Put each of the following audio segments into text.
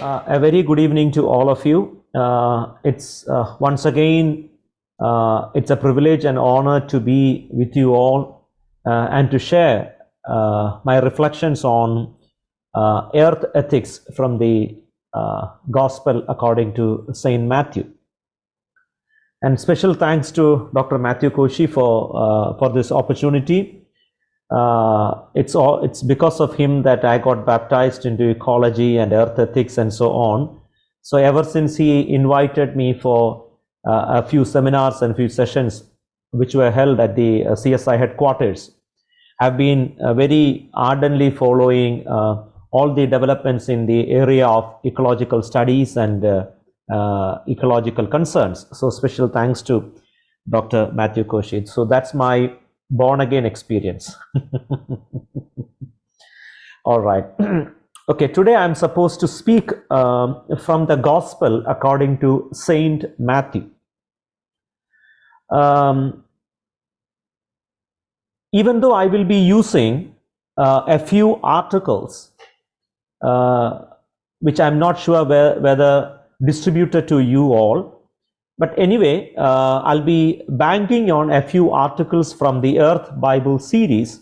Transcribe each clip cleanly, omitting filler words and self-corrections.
A very good evening to all of you. It's once again, it's a privilege and honor to be with you all and to share my reflections on earth ethics from the Gospel according to Saint Matthew. And special thanks to Dr. Matthew Koshi for this opportunity. It's because of him that I got baptized into ecology and earth ethics and so on. So ever since he invited me for a few seminars and few sessions which were held at the CSI headquarters, I've been very ardently following all the developments in the area of ecological studies and ecological concerns. So special thanks to Dr. Matthew Koshi. So that's my born again experience. All right. Okay, today I'm supposed to speak from the Gospel according to Saint Matthew. Even though I will be using a few articles which I'm not sure whether distributed to you all, but anyway, I'll be banking on a few articles from the Earth Bible series.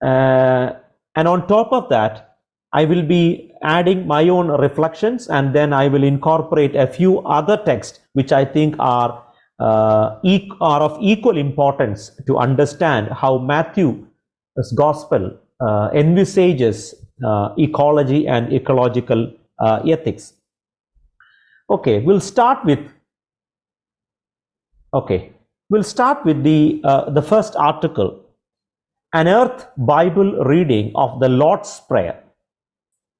And on top of that, I will be adding my own reflections, and then I will incorporate a few other texts which I think are of equal importance to understand how Matthew's Gospel envisages ecology and ecological ethics. Okay, we'll start with the first article, an Earth Bible reading of the Lord's Prayer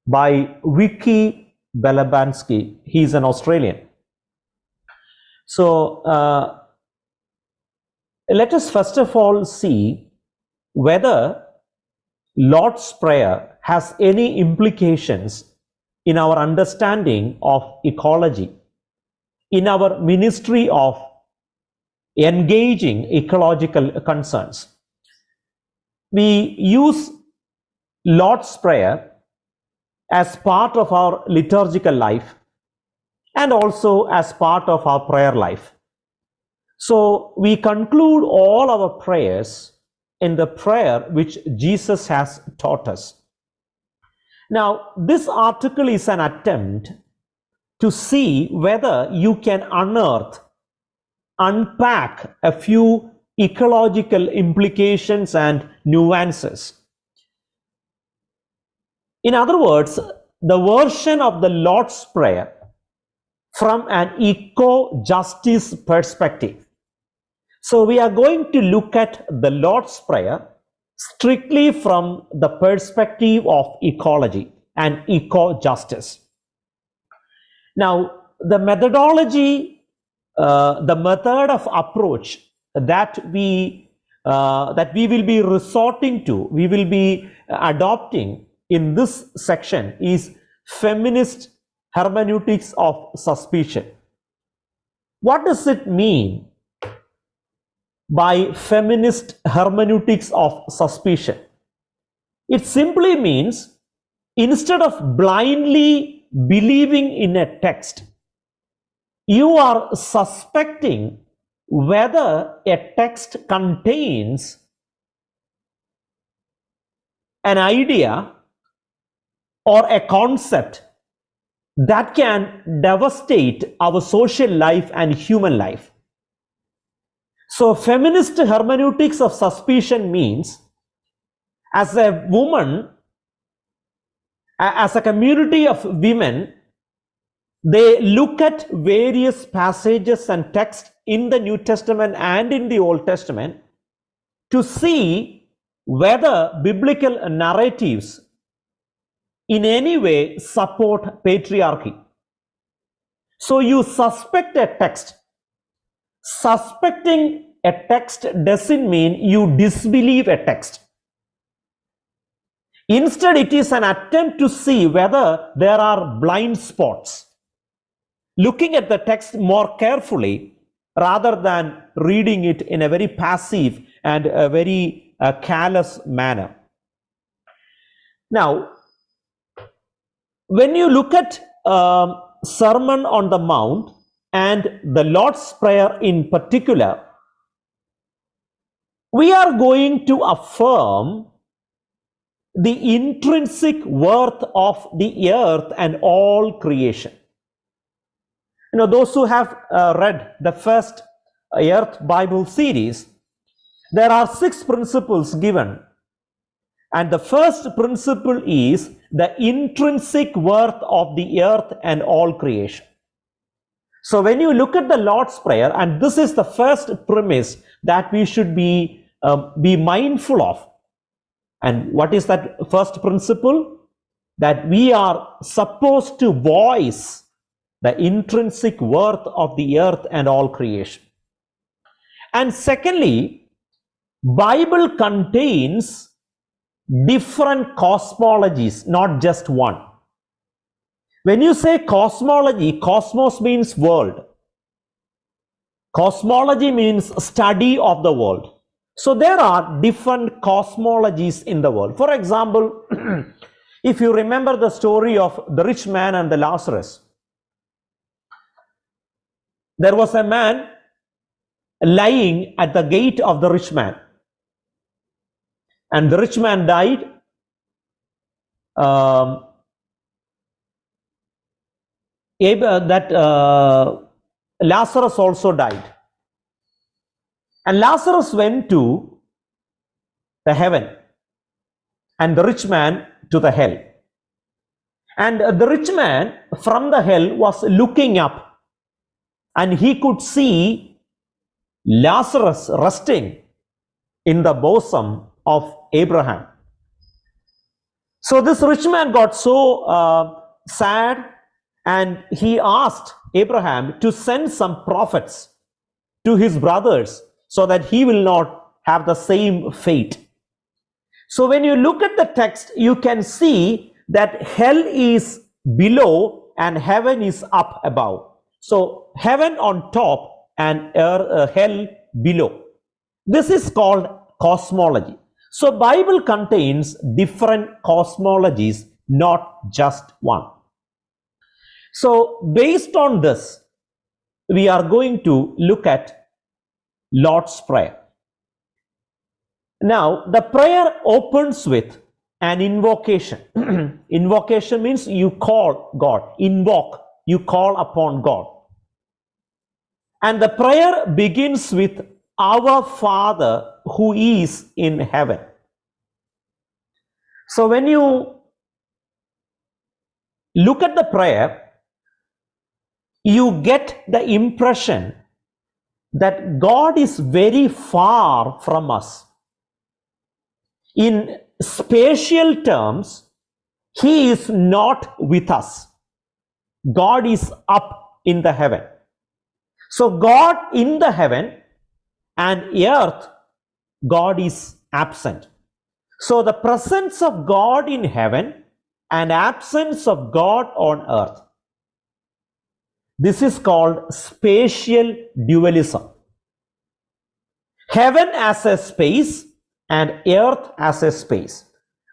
by Vicky Belabansky. He's an Australian. So let us first of all see whether Lord's Prayer has any implications in our understanding of ecology, in our ministry of engaging ecological concerns. We use Lord's Prayer as part of our liturgical life and also as part of our prayer life. So we conclude all our prayers in the prayer which Jesus has taught us. Now, this article is an attempt to see whether you can unpack a few ecological implications and nuances. In other words, the version of the Lord's Prayer from an eco-justice perspective. So we are going to look at the Lord's Prayer strictly from the perspective of ecology and eco-justice. Now, the methodology, the method of approach that we will be resorting to, we will be adopting in this section is feminist hermeneutics of suspicion. What does it mean by feminist hermeneutics of suspicion? It simply means instead of blindly believing in a text, you are suspecting whether a text contains an idea or a concept that can devastate our social life and human life. So feminist hermeneutics of suspicion means, as a woman, as a community of women, they look at various passages and texts in the New Testament and in the Old Testament to see whether biblical narratives in any way support patriarchy. So you suspect a text. Suspecting a text doesn't mean you disbelieve a text. Instead, it is an attempt to see whether there are blind spots. Looking at the text more carefully rather than reading it in a very passive and a very callous manner. Now, when you look at Sermon on the Mount and the Lord's Prayer in particular, we are going to affirm the intrinsic worth of the earth and all creation. Those who have read the first Earth Bible series, there are 6 principles given. And the first principle is the intrinsic worth of the earth and all creation. So when you look at the Lord's Prayer, and this is the first premise that we should be mindful of. And what is that first principle? That we are supposed to voice the intrinsic worth of the earth and all creation. And secondly, Bible contains different cosmologies, not just one. When you say cosmology, cosmos means world. Cosmology means study of the world. So there are different cosmologies in the world. For example, if you remember the story of the rich man and the Lazarus, there was a man lying at the gate of the rich man. And the rich man died. Lazarus also died. And Lazarus went to the heaven and the rich man to the hell. And the rich man from the hell was looking up and he could see Lazarus resting in the bosom of Abraham. So this rich man got so sad, and he asked Abraham to send some prophets to his brothers so that he will not have the same fate. So when you look at the text, you can see that hell is below and heaven is up above. So heaven on top and hell below. This is called cosmology. So Bible contains different cosmologies, not just one. So based on this, we are going to look at Lord's Prayer. Now, the prayer opens with an invocation. Invocation means you call God. Invoke, you call upon God. And the prayer begins with our Father who is in heaven. So when you look at the prayer, you get the impression that God is very far from us. In spatial terms, He is not with us. God is up in the heaven. So God in the heaven and earth, God is absent. So the presence of God in heaven and absence of God on earth. This is called spatial dualism. Heaven as a space and earth as a space.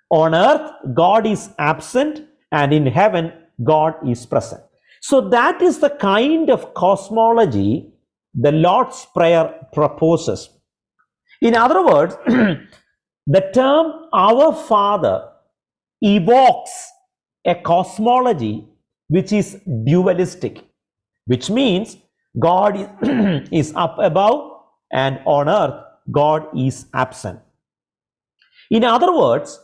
On earth, God is absent, and in heaven, God is present. So that is the kind of cosmology the Lord's Prayer proposes. In other words, the term Our Father evokes a cosmology which is dualistic, which means God is up above and on earth God is absent. In other words,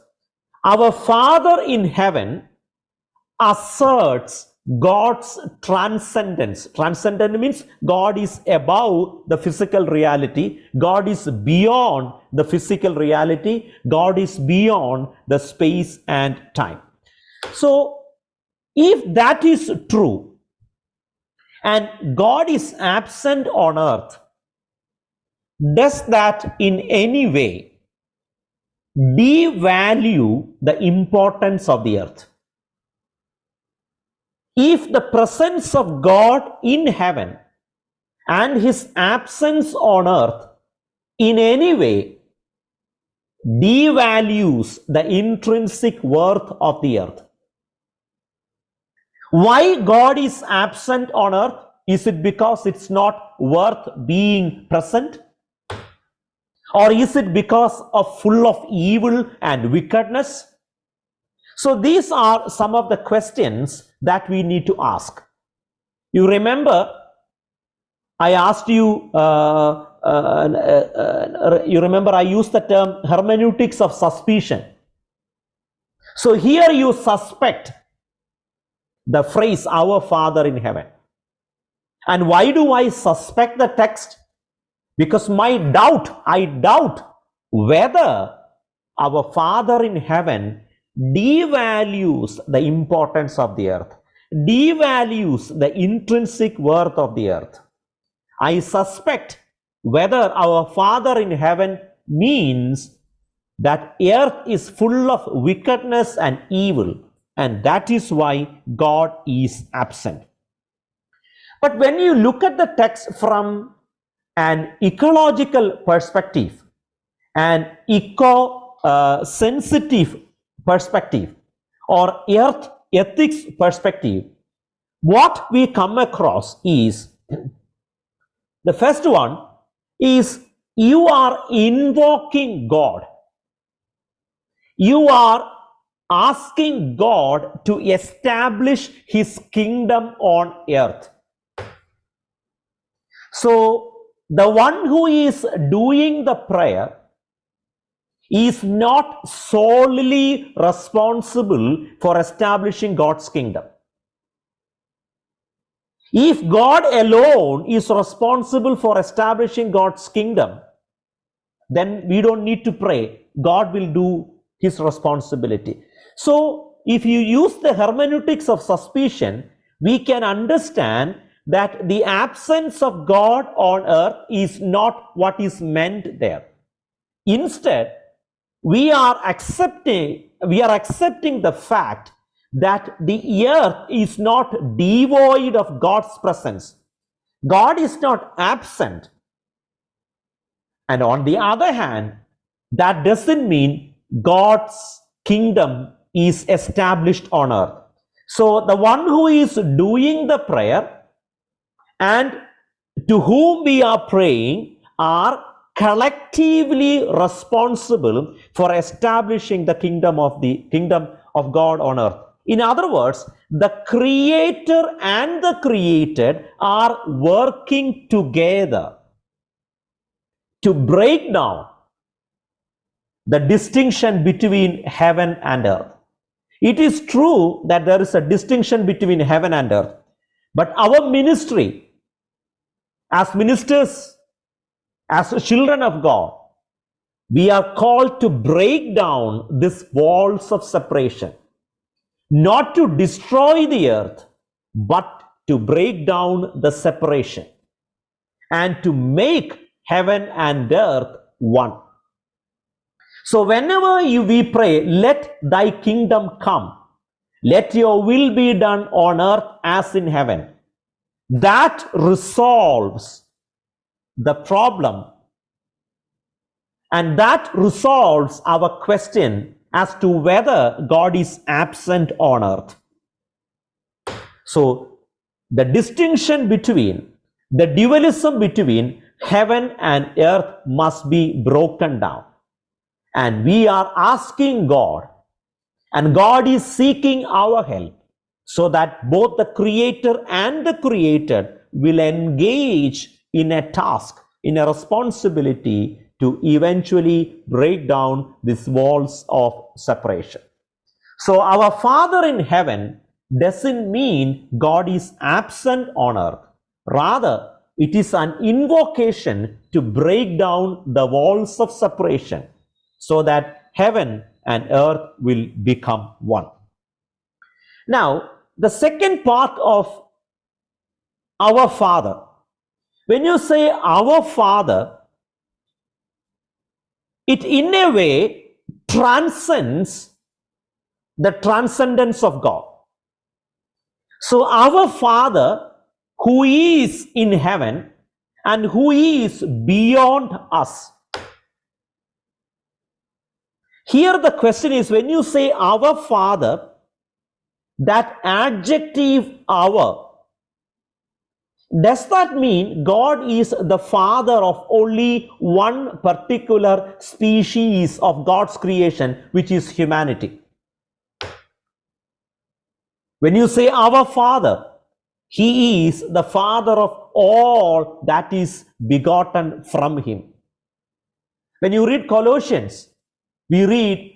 our Father in heaven asserts God's transcendence. Transcendent means God is above the physical reality. God is beyond the physical reality. God is beyond the space and time. So, if that is true, and God is absent on earth, does that in any way devalue the importance of the earth? If the presence of God in heaven and His absence on earth in any way devalues the intrinsic worth of the earth, Why God is absent on earth? Is it because it's not worth being present? Or is it because of full of evil and wickedness? So these are some of the questions that we need to ask. You remember, I asked you, you remember I used the term hermeneutics of suspicion. So here you suspect the phrase, our Father in heaven. And why do I suspect the text? Because I doubt whether our Father in heaven devalues the importance of the earth, devalues the intrinsic worth of the earth. I suspect whether our Father in heaven means that earth is full of wickedness and evil, and that is why God is absent. But when you look at the text from an ecological perspective, an eco-sensitive perspective, or earth ethics perspective, what we come across is, the first one is, you are invoking God. You are asking God to establish His kingdom on earth. So the one who is doing the prayer is not solely responsible for establishing God's kingdom. If God alone is responsible for establishing God's kingdom, then we don't need to pray. God will do His responsibility. So if you use the hermeneutics of suspicion, we can understand that the absence of God on earth is not what is meant there. Instead, we are accepting the fact that the earth is not devoid of God's presence. God is not absent. And on the other hand, that doesn't mean God's kingdom is established on earth. So the one who is doing the prayer and to whom we are praying are collectively responsible for establishing the kingdom of God on earth. In other words, the creator and the created are working together to break down the distinction between heaven and earth. It is true that there is a distinction between heaven and earth, but our ministry as ministers, as children of God, we are called to break down these walls of separation, not to destroy the earth, but to break down the separation and to make heaven and earth one. So whenever we pray, let thy kingdom come, let your will be done on earth as in heaven, that resolves the problem, and that resolves our question as to whether God is absent on earth. So the distinction between, the dualism between heaven and earth must be broken down. And we are asking God, and God is seeking our help, so that both the creator and the created will engage in a task, in a responsibility to eventually break down these walls of separation. So our Father in heaven doesn't mean God is absent on earth. Rather, it is an invocation to break down the walls of separation so that heaven and earth will become one. Now, the second part of our Father, when you say our Father, it in a way transcends the transcendence of God. So our Father who is in heaven and who is beyond us. Here the question is, when you say our Father, that adjective our, does that mean God is the father of only one particular species of God's creation, which is humanity? When you say our father, he is the father of all that is begotten from him. When you read Colossians, we read,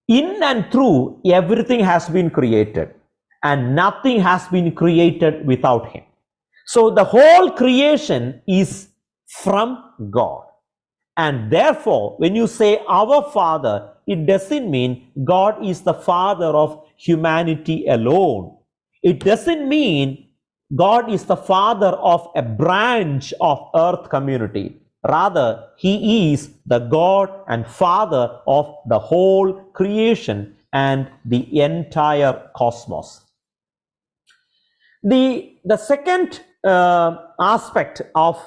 in and through everything has been created, and nothing has been created without him. So the whole creation is from God. And therefore, when you say our father, it doesn't mean God is the father of humanity alone. It doesn't mean God is the father of a branch of earth community. Rather, he is the God and father of the whole creation and the entire cosmos. The second aspect of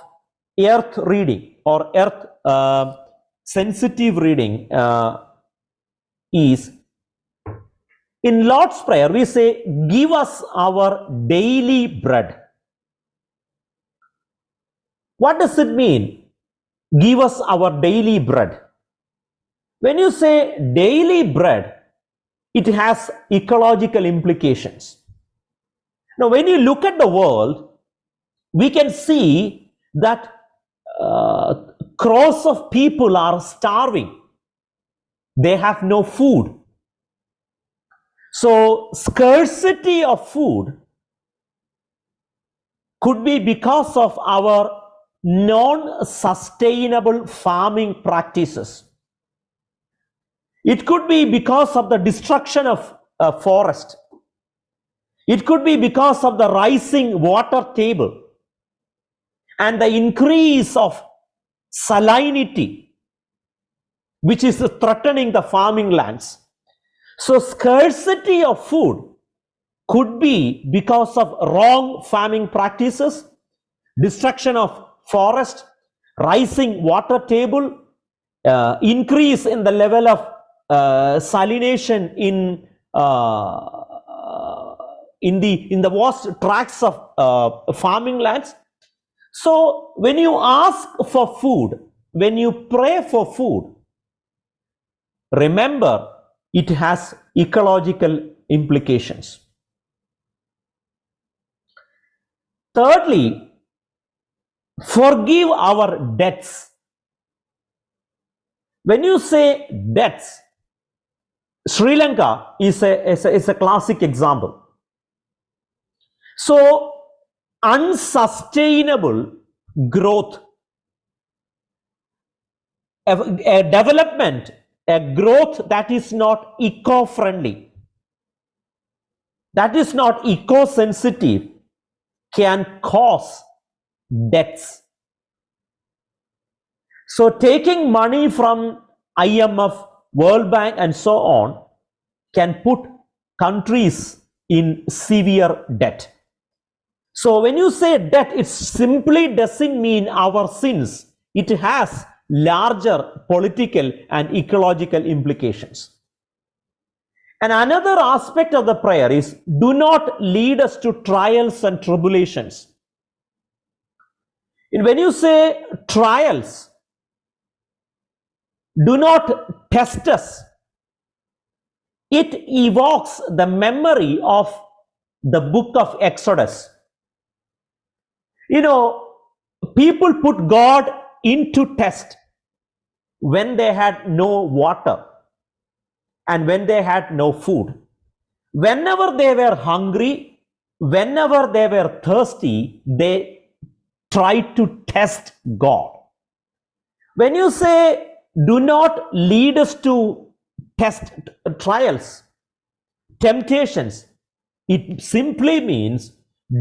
earth reading or earth sensitive reading is, in Lord's Prayer, we say, give us our daily bread. What does it mean? Give us our daily bread. When you say daily bread, it has ecological implications. Now, when you look at the world, we can see that crores of people are starving. They have no food. So, scarcity of food could be because of our non-sustainable farming practices. It could be because of the destruction of forest. It could be because of the rising water table and the increase of salinity, which is threatening the farming lands. So scarcity of food could be because of wrong farming practices, destruction of forest, rising water table, increase in the level of salination in the vast tracts of farming lands. So when you ask for food, when you pray for food, remember it has ecological implications. Thirdly, forgive our debts. When you say debts, Sri Lanka is a classic example. So, unsustainable growth, a development, a growth that is not eco-friendly, that is not eco-sensitive, can cause debts. So taking money from IMF, World Bank and so on can put countries in severe debt. So when you say debt, it simply doesn't mean our sins. It has larger political and ecological implications. And another aspect of the prayer is, do not lead us to trials and tribulations. And when you say trials, do not test us. It evokes the memory of the book of Exodus. You know, people put God into test when they had no water and when they had no food. Whenever they were hungry, whenever they were thirsty, they tried to test God. When you say, do not lead us to test trials, temptations, it simply means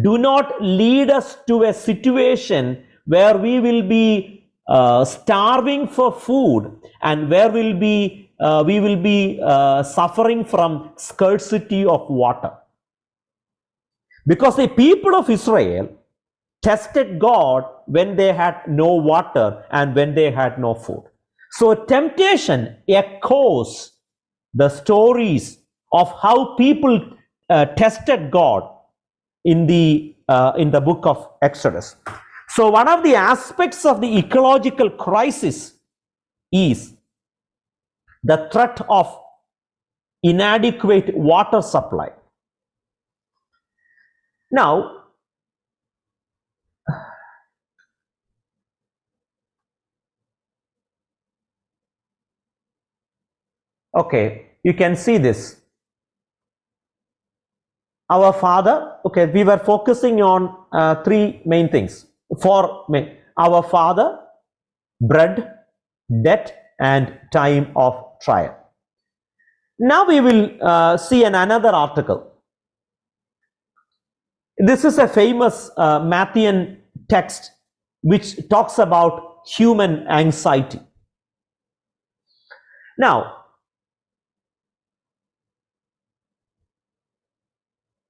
do not lead us to a situation where we will be starving for food and where we will be suffering from scarcity of water. Because the people of Israel tested God when they had no water and when they had no food. So temptation echoes the stories of how people tested God in the book of Exodus. So one of the aspects of the ecological crisis is the threat of inadequate water supply. Now, okay, you can see this. Our Father, okay, we were focusing on three main things. Our Father, bread, debt, and time of trial. Now we will see another article. This is a famous Matthean text which talks about human anxiety. Now,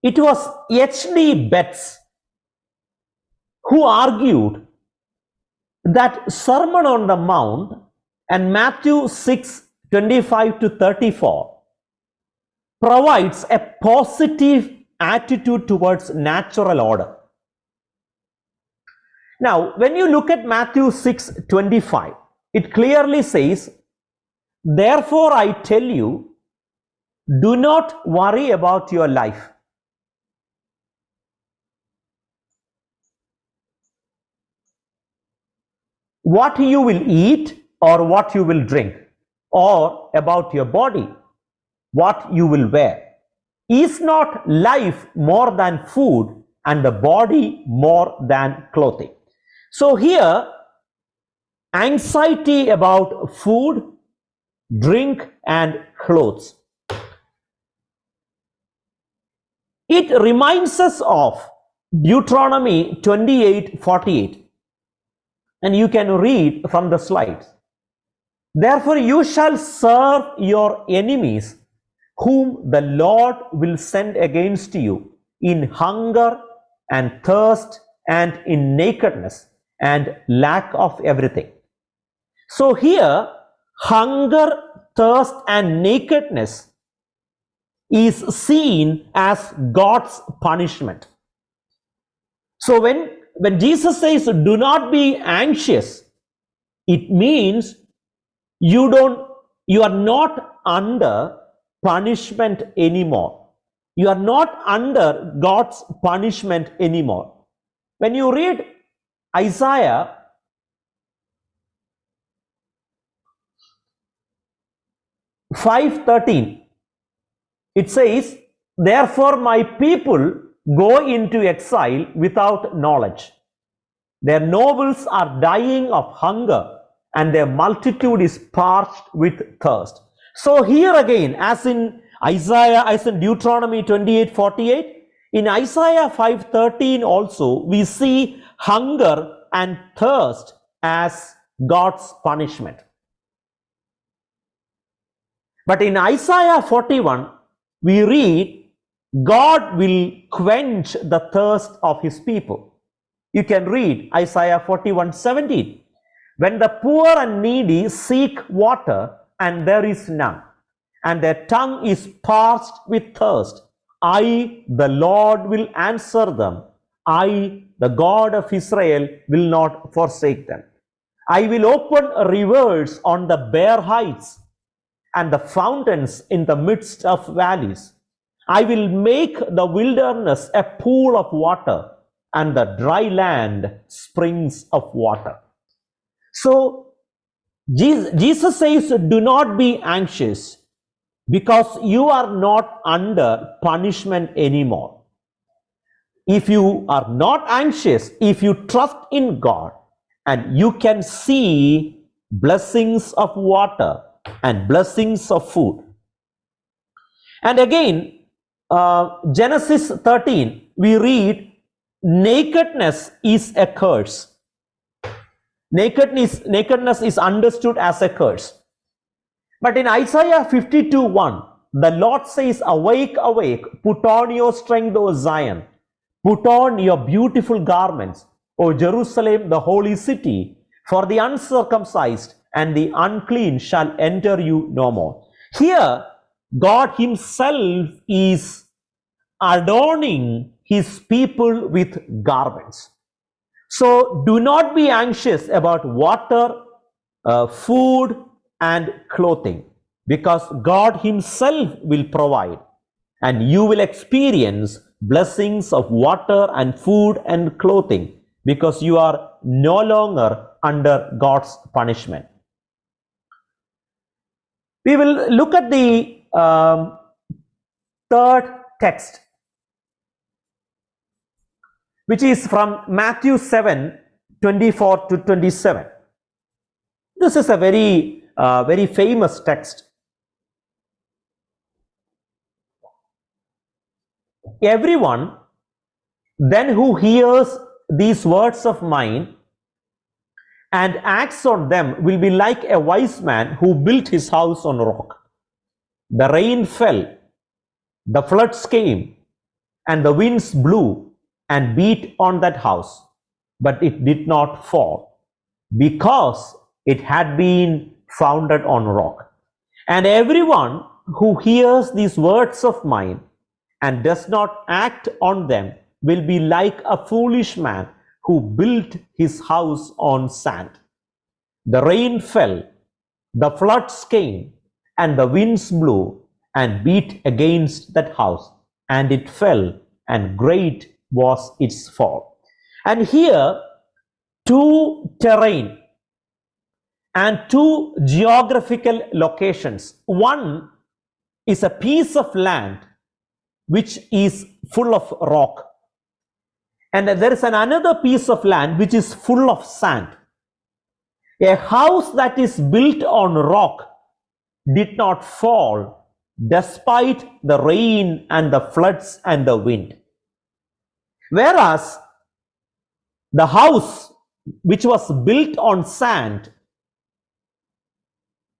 it was H.D. Betts who argued that Sermon on the Mount and Matthew 6:25 to 34 provides a positive attitude towards natural order. Now, when you look at Matthew 6:25, it clearly says, "Therefore I tell you, do not worry about your life." What you will eat or what you will drink, or about your body, what you will wear. Is not life more than food and the body more than clothing? So here, anxiety about food, drink, and clothes. It reminds us of Deuteronomy 28:48. And you can read from the slides. "Therefore you shall serve your enemies, whom the Lord will send against you in hunger and thirst and in nakedness and lack of everything." So here, hunger, thirst, and nakedness is seen as God's punishment. So when Jesus says, "Do not be anxious," it means you are not under punishment anymore. You are not under God's punishment anymore. When you read Isaiah 5:13, it says, "Therefore my people go into exile without knowledge. Their nobles are dying of hunger, and their multitude is parched with thirst." So here again, as in Isaiah, as in Deuteronomy 28:48, in Isaiah 5:13 also, we see hunger and thirst as God's punishment. But in Isaiah 41, we read, God will quench the thirst of his people. You can read Isaiah 41:17. "When the poor and needy seek water, and there is none, and their tongue is parched with thirst, I, the Lord, will answer them. I, the God of Israel, will not forsake them. I will open rivers on the bare heights, and the fountains in the midst of valleys. I will make the wilderness a pool of water, and the dry land springs of water." So Jesus says, "Do not be anxious, because you are not under punishment anymore." If you are not anxious, if you trust in God, and you can see blessings of water and blessings of food. And again, Genesis 13, we read, "Nakedness is a curse." Nakedness is understood as a curse. But in Isaiah 52:1, the Lord says, "Awake, awake, put on your strength, O Zion. Put on your beautiful garments, O Jerusalem, the holy city. For the uncircumcised and the unclean shall enter you no more." Here, God himself is adorning his people with garments. So do not be anxious about water, food, and clothing, because God himself will provide, and you will experience blessings of water and food and clothing, because you are no longer under God's punishment. We will look at the third text, which is from Matthew 7:24 to 27. This is a very famous text. Everyone then who hears these words of mine and acts on them will be like a wise man who built his house on a rock. The rain fell, the floods came, and the winds blew and beat on that house, but it did not fall, because it had been founded on rock. And everyone who hears these words of mine and does not act on them will be like a foolish man who built his house on sand. The rain fell, the floods came, and the winds blew and beat against that house, and it fell, and great was its fall. And here, two terrain and two geographical locations. One is a piece of land which is full of rock, and there is another piece of land which is full of sand. A house that is built on rock did not fall despite the rain and the floods and the wind, whereas the house which was built on sand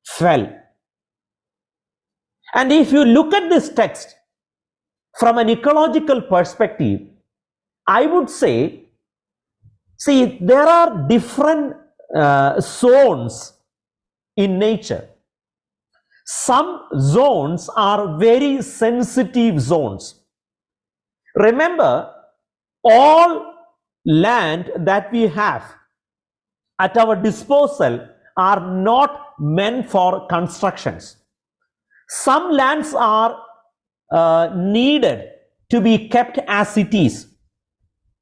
fell. And if you look at this text from an ecological perspective, I would say, see, there are different zones in nature. Some zones are very sensitive zones. Remember, all land that we have at our disposal are not meant for constructions. Some lands are needed to be kept as it is.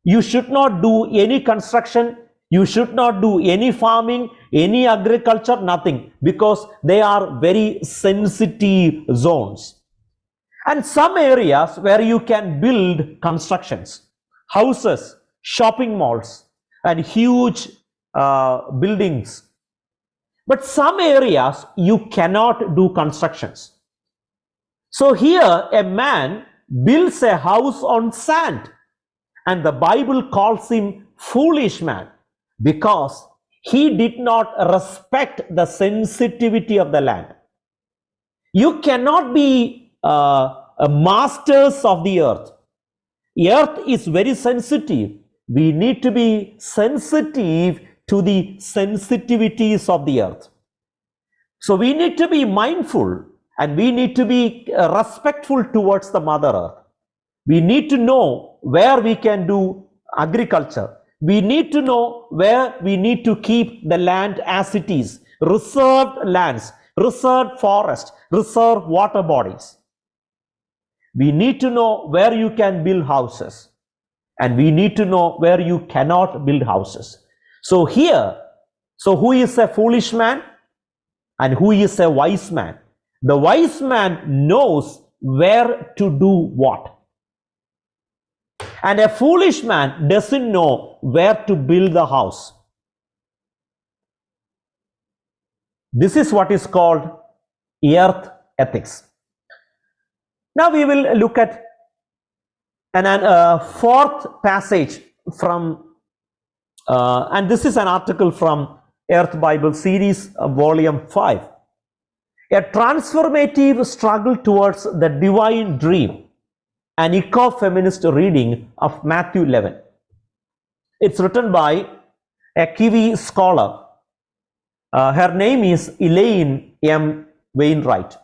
You should not do any construction, you should not do any farming, any agriculture, nothing, because they are very sensitive zones. And some areas where you can build constructions, houses, shopping malls, and huge buildings. But some areas you cannot do constructions. So here a man builds a house on sand, and the Bible calls him foolish man, because he did not respect the sensitivity of the land. You cannot be masters of the earth. Earth is very sensitive. We need to be sensitive to the sensitivities of the earth. So we need to be mindful, and we need to be respectful towards the Mother Earth. We need to know where we can do agriculture. We need to know where we need to keep the land as it is. Reserved lands, reserved forest, reserved water bodies. We need to know where you can build houses, and we need to know where you cannot build houses. So here, who is a foolish man and who is a wise man? The wise man knows where to do what. And a foolish man doesn't know where to build the house. This is what is called earth ethics. Now we will look at a fourth passage from, and this is an article from Earth Bible Series, Volume 5. A transformative struggle towards the divine dream, an eco-feminist reading of Matthew 11. It's written by a Kiwi scholar. Her name is Elaine M. Wainwright.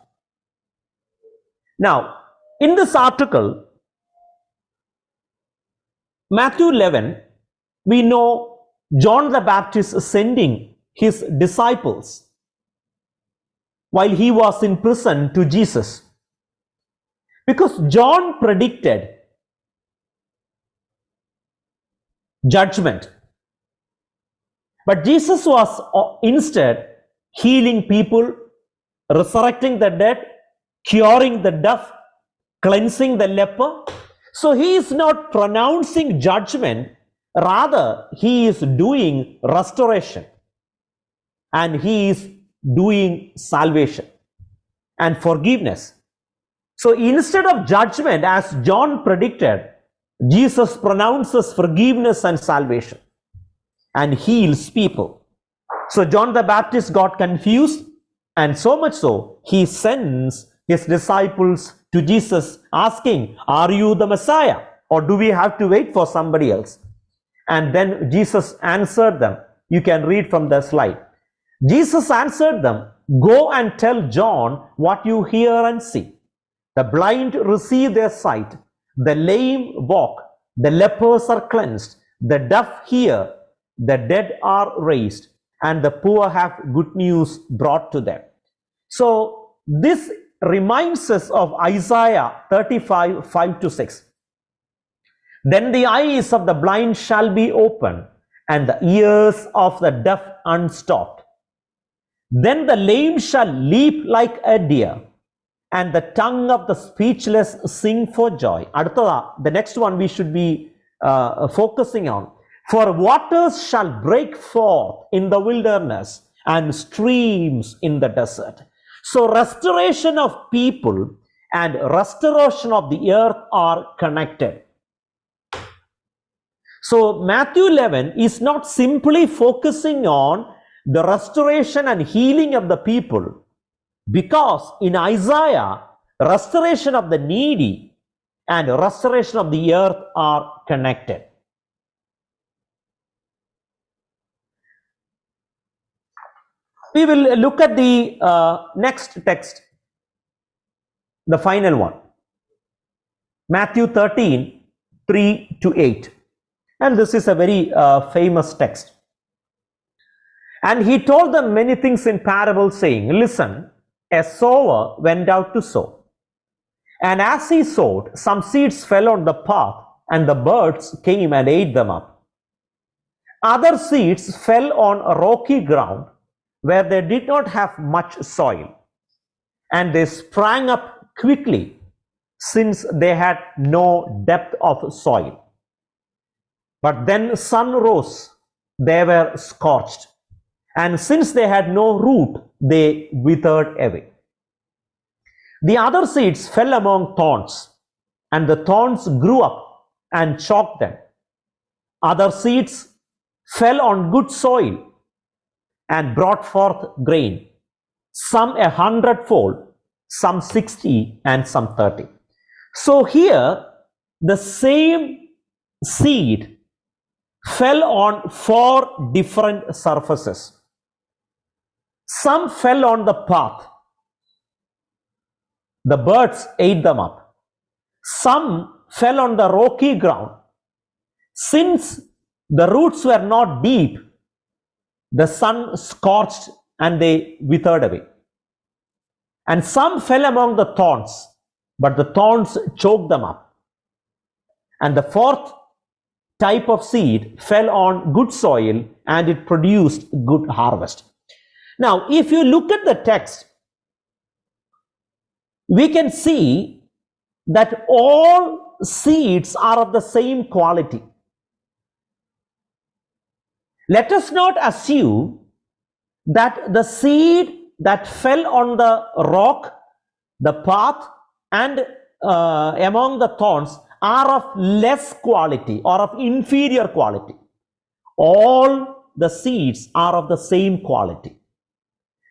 Now, in this article, Matthew 11, we know John the Baptist sending his disciples while he was in prison to Jesus. Because John predicted judgment. But Jesus was instead healing people, resurrecting the dead, curing the deaf, cleansing the leper. So he is not pronouncing judgment, rather he is doing restoration and he is doing salvation and forgiveness. So instead of judgment, as John predicted, Jesus pronounces forgiveness and salvation and heals people. So John the Baptist got confused, and so much so, he sends his disciples to Jesus asking, "Are you the Messiah, or do we have to wait for somebody else?" And then Jesus answered them. You can read from the slide. Jesus answered them, "Go and tell John what you hear and see. The blind receive their sight, the lame walk, the lepers are cleansed, the deaf hear, the dead are raised, and the poor have good news brought to them." So this reminds us of Isaiah 35, 5-6. "Then the eyes of the blind shall be opened, and the ears of the deaf unstopped. Then the lame shall leap like a deer, and the tongue of the speechless sing for joy." The next one we should be focusing on. "For waters shall break forth in the wilderness and streams in the desert." So restoration of people and restoration of the earth are connected. So Matthew 11 is not simply focusing on the restoration and healing of the people, because in Isaiah, restoration of the needy and restoration of the earth are connected. We will look at the next text, the final one, Matthew 13, 3-8. And this is a very famous text. "And he told them many things in parables, saying, Listen, a sower went out to sow. And as he sowed, some seeds fell on the path, and the birds came and ate them up. Other seeds fell on a rocky ground, where they did not have much soil, and they sprang up quickly, since they had no depth of soil. But then the sun rose, they were scorched, and since they had no root, they withered away. The other seeds fell among thorns, and the thorns grew up and choked them. Other seeds fell on good soil and brought forth grain, some 100-fold, some 60, and some 30. So here, the same seed fell on 4 different surfaces. Some fell on the path. The birds ate them up. Some fell on the rocky ground. Since the roots were not deep, the sun scorched and they withered away. And some fell among the thorns, but the thorns choked them up. And the 4th type of seed fell on good soil, and it produced good harvest. Now, if you look at the text, we can see that all seeds are of the same quality. Let us not assume that the seed that fell on the rock, the path, and among the thorns are of less quality or of inferior quality. All the seeds are of the same quality.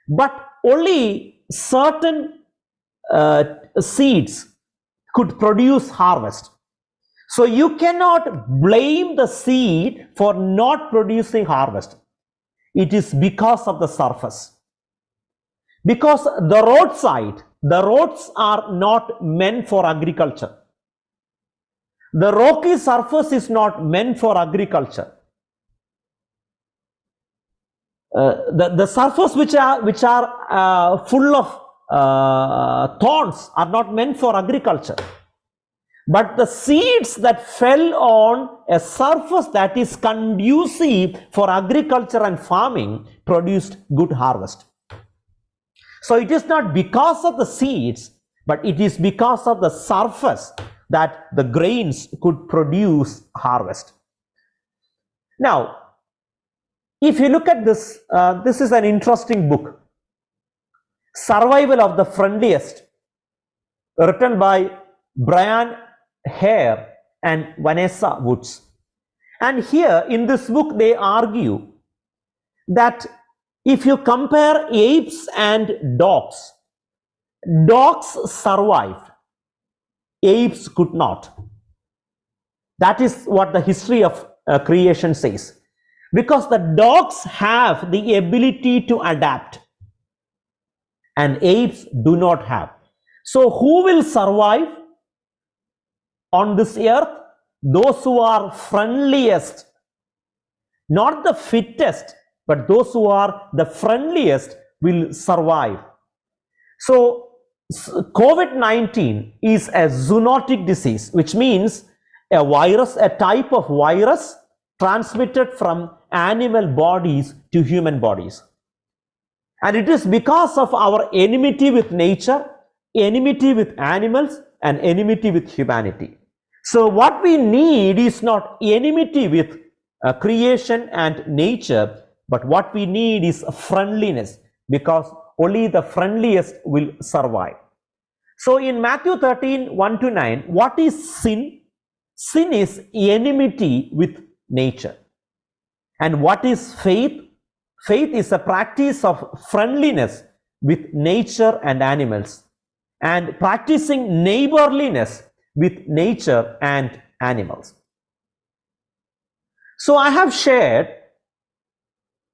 But only certain seeds could produce harvest. So you cannot blame the seed for not producing harvest. It is because of the surface. Because the roadside, the roads are not meant for agriculture. The rocky surface is not meant for agriculture. The surface which are full of thorns are not meant for agriculture. But the seeds that fell on a surface that is conducive for agriculture and farming produced good harvest. So it is not because of the seeds, but it is because of the surface that the grains could produce harvest. Now, if you look at this, this is an interesting book, Survival of the Friendliest, written by Brian Hare and Vanessa Woods. And here in this book they argue that if you compare apes and dogs, dogs survived, apes could not. That is what the history of creation says. Because the dogs have the ability to adapt and apes do not have. So who will survive on this earth? Those who are friendliest, not the fittest, but those who are the friendliest will survive. So COVID-19 is a zoonotic disease, which means a virus, a type of virus transmitted from animal bodies to human bodies. And it is because of our enmity with nature, enmity with animals, and enmity with humanity. So what we need is not enmity with creation and nature, but what we need is friendliness, because only the friendliest will survive. So in Matthew 13, 1-9, what is sin? Sin is enmity with nature. And what is faith? Faith is a practice of friendliness with nature and animals, and practicing neighborliness with nature and animals. So I have shared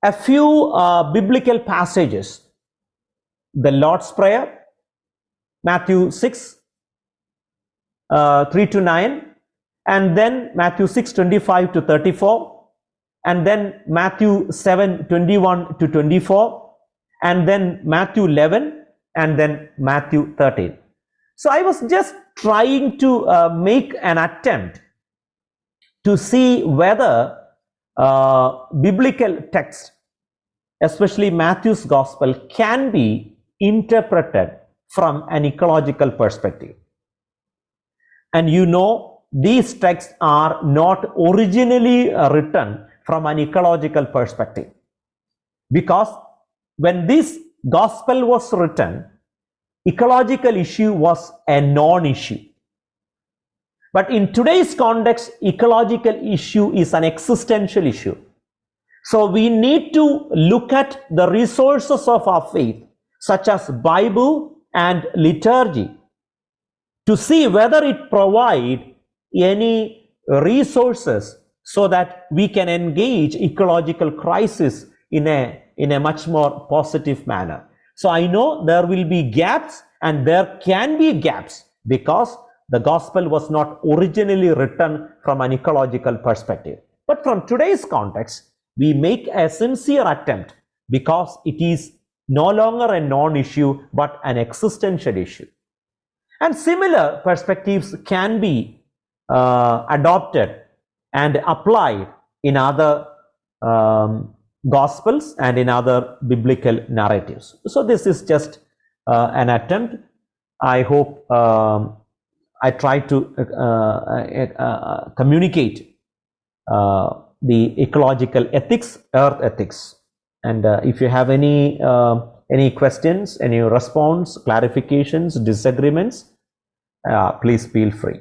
a few biblical passages. The Lord's Prayer, Matthew 6, 3-9, and then Matthew 6, 25-34, and then Matthew 7, 21-24, and then Matthew 11, and then Matthew 13. So I was just trying to make an attempt to see whether biblical text, especially Matthew's Gospel, can be interpreted from an ecological perspective. And you know, these texts are not originally written from an ecological perspective, because when this Gospel was written, ecological issue was a non-issue. But in today's context, ecological issue is an existential issue. So we need to look at the resources of our faith, such as Bible and liturgy, to see whether it provides any resources so that we can engage ecological crisis in a much more positive manner. So I know there will be gaps, and there can be gaps, because the Gospel was not originally written from an ecological perspective. But from today's context, we make a sincere attempt, because it is no longer a non-issue but an existential issue. And similar perspectives can be adopted and applied in other Gospels and in other biblical narratives. So this is just an attempt. I hope I try to communicate the ecological ethics, earth ethics. And if you have any questions, any response, clarifications, disagreements, please feel free.